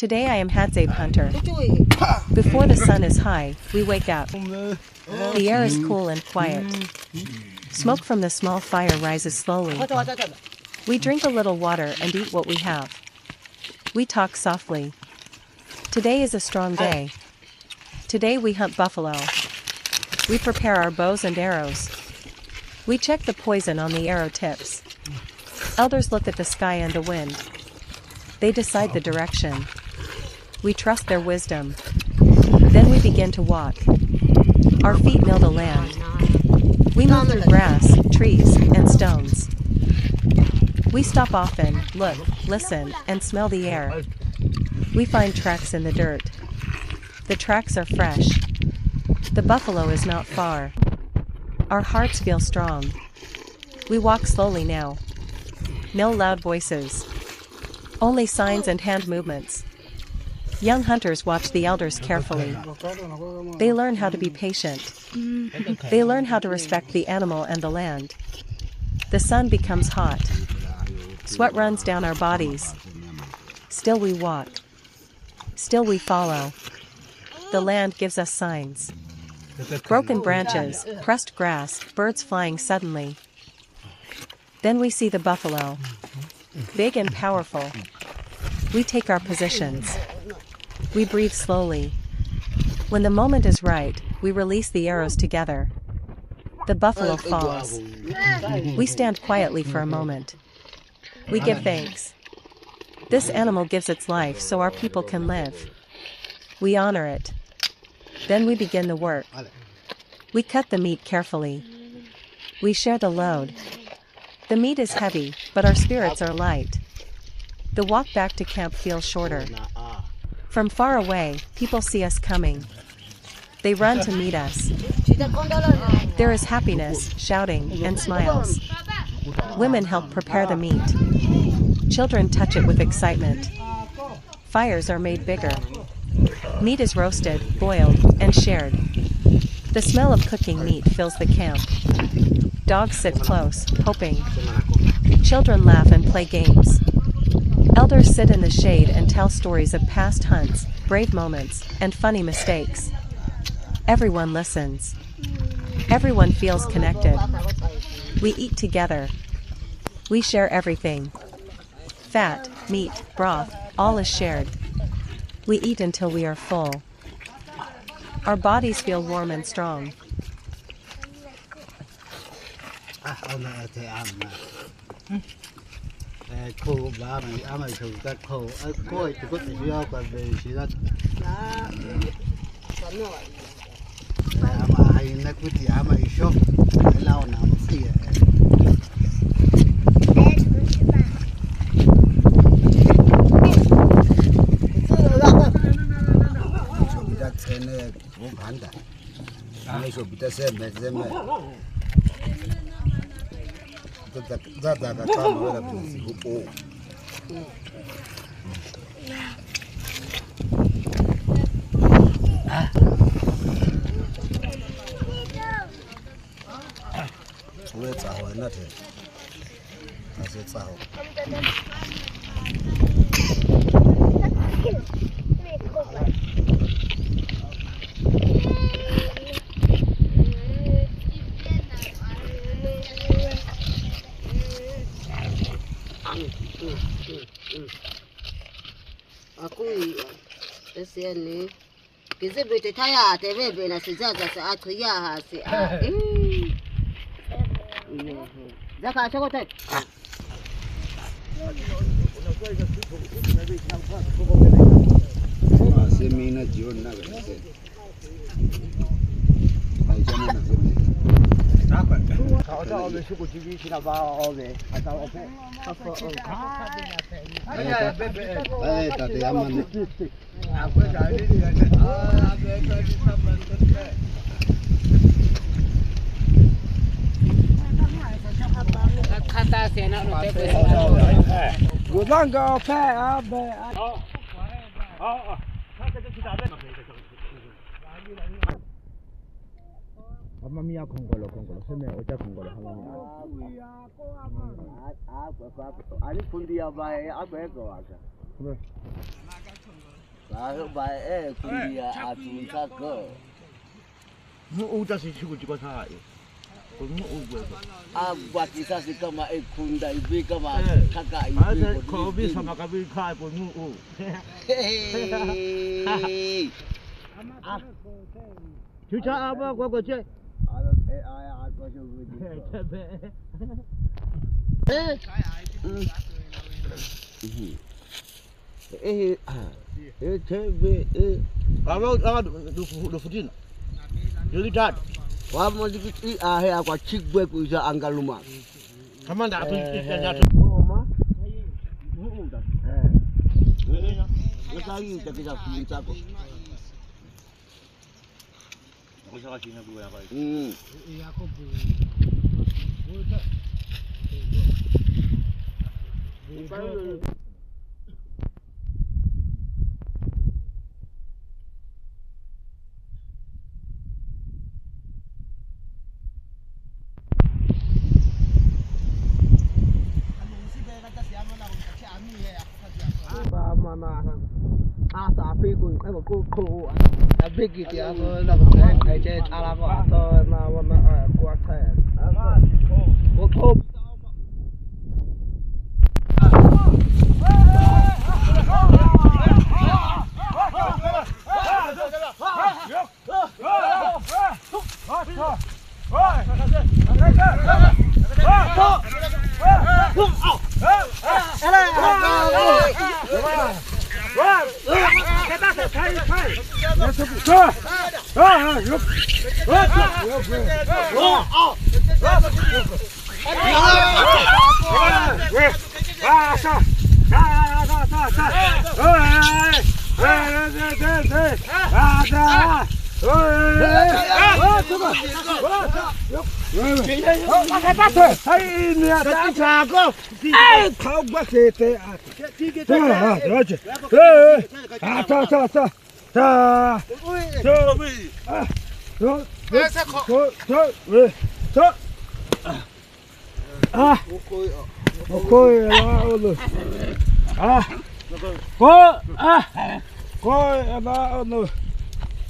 Today I am Hadzabe Hunter. Before the sun is high, we wake up. The air is cool and quiet. Smoke from the small fire rises slowly. We drink a little water and eat what we have. We talk softly. Today is a strong day. Today we hunt buffalo. We prepare our bows and arrows. We check the poison on the arrow tips. Elders look at the sky and the wind. They decide the direction. We trust their wisdom. Then we begin to walk. Our feet know the land. We move through grass, trees, and stones. We stop often, look, listen, and smell the air. We find tracks in the dirt. The tracks are fresh. The buffalo is not far. Our hearts feel strong. We walk slowly now. No loud voices. Only signs and hand movements. Young hunters watch the elders carefully. They learn how to be patient. They learn how to respect the animal and the land. The sun becomes hot. Sweat runs down our bodies. Still we walk. Still we follow. The land gives us signs. Broken branches, pressed grass, birds flying suddenly. Then we see the buffalo. Big and powerful. We take our positions. We breathe slowly. When the moment is right, we release the arrows together. The buffalo falls. We stand quietly for a moment. We give thanks. This animal gives its life so our people can live. We honor it. Then we begin the work. We cut the meat carefully. We share the load. The meat is heavy, but our spirits are light. The walk back to camp feels shorter. From far away, people see us coming. They run to meet us. There is happiness, shouting, and smiles. Women help prepare the meat. Children touch it with excitement. Fires are made bigger. Meat is roasted, boiled, and shared. The smell of cooking meat fills the camp. Dogs sit close, hoping. Children laugh and play games. Elders sit in the shade and tell stories of past hunts, brave moments, and funny mistakes. Everyone listens. Everyone feels connected. We eat together. We share everything. Fat, meat, broth, all is shared. We eat until we are full. Our bodies feel warm and strong. Aku ini kita bete taya tebe bena sejaga saat kuya hasi. Zaka cokotek. Semina jion na gase. Kau ada suku jadi sila bawa oleh atau apa? Tadi aman. Aku jadi kata sena nanti Gudang kau apa? Mamma kongolo seme oja kongolo hamamia. Aku. Ani pun dia bae, aku ego aga. Uta si chiku chiku sa ai. Agua kisah si kama ekunda ibi kama kakak Ada kau bi sama kami kai pun mu. Cuca apa gua cek? Apa fudin? Jadi dat. Wah mau dikit aku cik gue bisa angkat rumah. Kamu nak tu ikannya tu. Lagi kita bisa aku. Aku salah sini gue apa? Iya aku bu. Tapi pun aku tapi gitu ya aku nak kerja alam atau nak kuat saya. Aku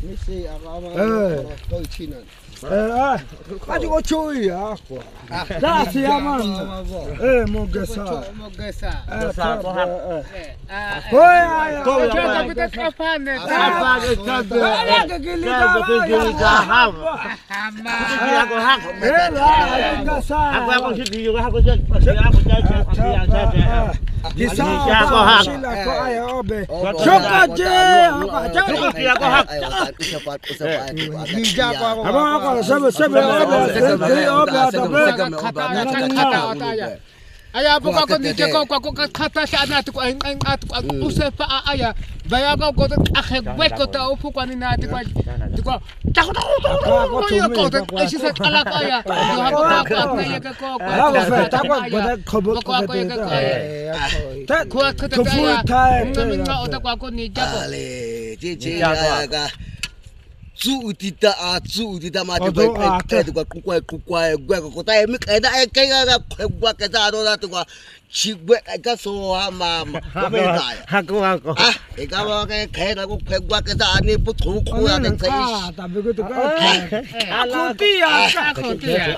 mesti agama kau Cina. Aja kau cuy aku. Dah siaman. Mau gesa. Gesa kau hak. Kau tapi tak apa ni. Apa itu? Ada gili dah. Hama. Aku hak. Gesa. Aku sendiri juga aku jadi. Gesa aku hak. Kau ayah obe. Cukup je. Cukup aku hak. Ayah buka kau ni jago kau kata sana tu kau usah ayah bayar kau akhir buat kau tahu bukan ni nanti kau takut kau tu sisa kalah kau ya kau ni ya kau kau ni jago Zu tidak mati baik tu kuai gua tak emik ada kaya gua kata ada tu gua cik gua kata so ama aku ikaw kaya aku gua kata ni putu ku ada saya tapi gitu aku dia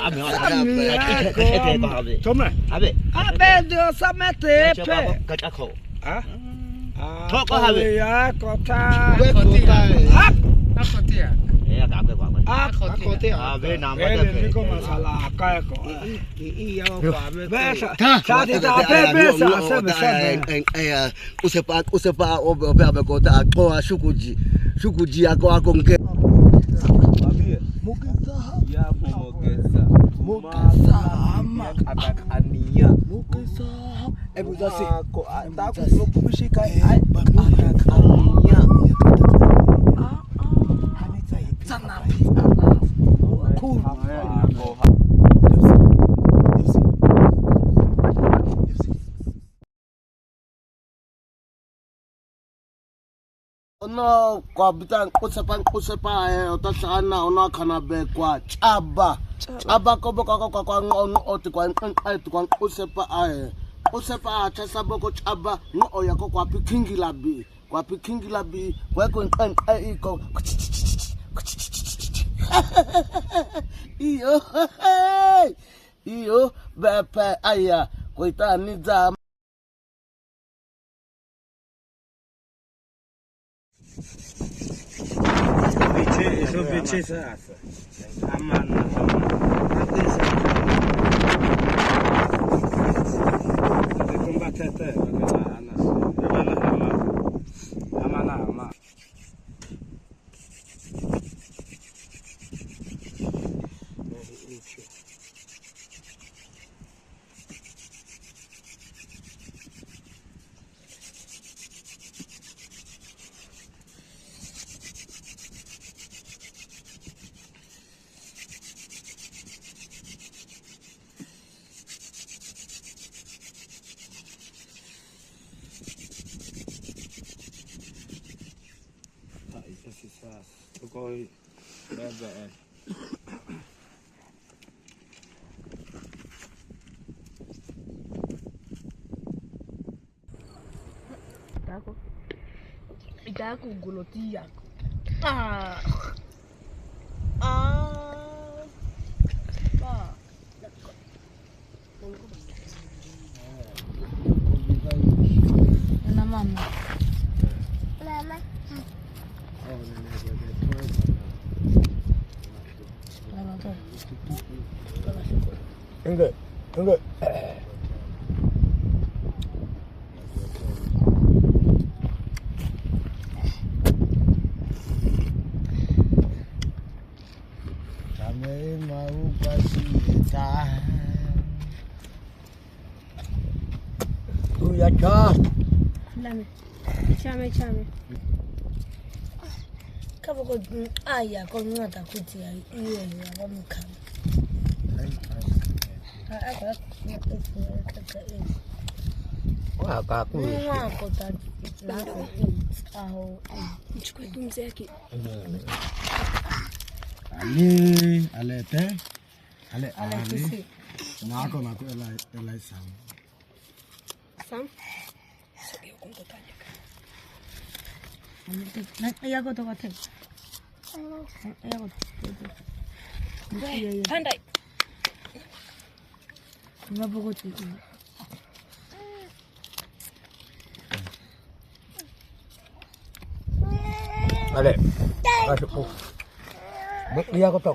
cuma abe dia sama tepe aku Thok có hai vị có tha Ako tia. Ako tia. Về Nam Về có mà xả là cái có. Về sa thì ta về sa sa. Usepa obe ko ta ko shukuji ako nke. Mukesa ama atakania. Mukesa. Ebuza si ko ta ko kubishika ai atakania. Sana. Cool. Ono kwa bitan kusepa oto sana ono kana be kwa chaba ko boka kwa ono oti kwa nkai kwa kusepa usepa cha saboko chaba no oya ko kwa pikingi labi kwa pikingi labi kwa konqanqa iko iyo bapa aya koita niza biche sasa amana Koi bebe Ikaku golotia. Na mama. Enggak. Kami mau pasita. Tu ya kah? Chame. Kama ko aya ko ngata kuti ya iye ya bamukama. Wakaku Wako tatu. Aho. Chukua tumze yake. Alete. Nako elai sam. Sam. Sio kuntotanya. Iya ko to kathe. Iya ko. Pandai. Ngapo ko tiki. Ale. Kasih. Iya ko to.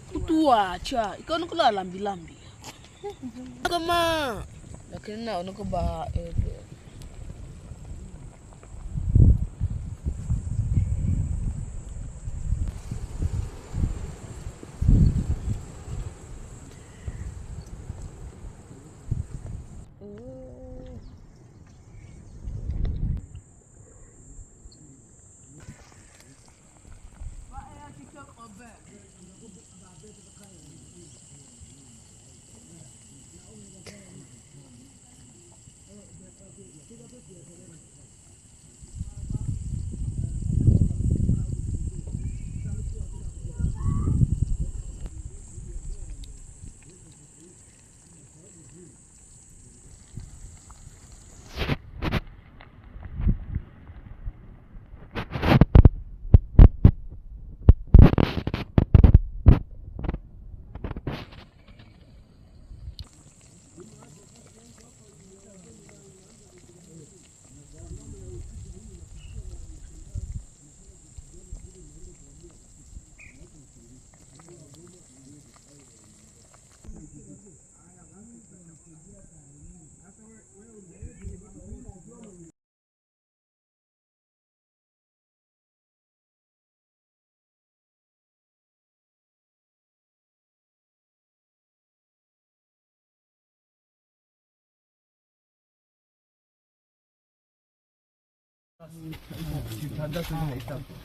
Kutuacha, ikaona kula lambi. Kama lakini na unuko ba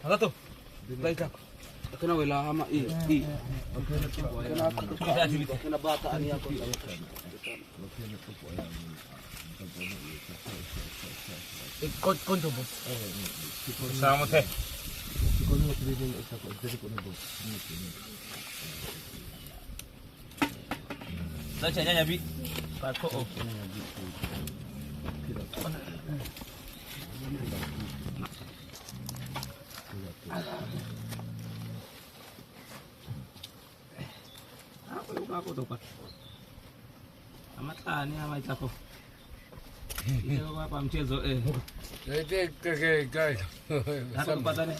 Ada tu. Baik aku. Kena wala ama Kena bata ani ako. Konto bos. Sama teh. Sasa nyanya bi. Kako nyanya bi. Ako to pa. Amatani ama itako. Ndio hapa mchezo Guys. Hapo tupatane.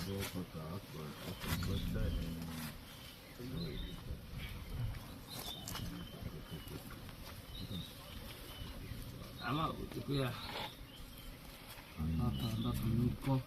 Ama ukuya. Hapa ndo niko.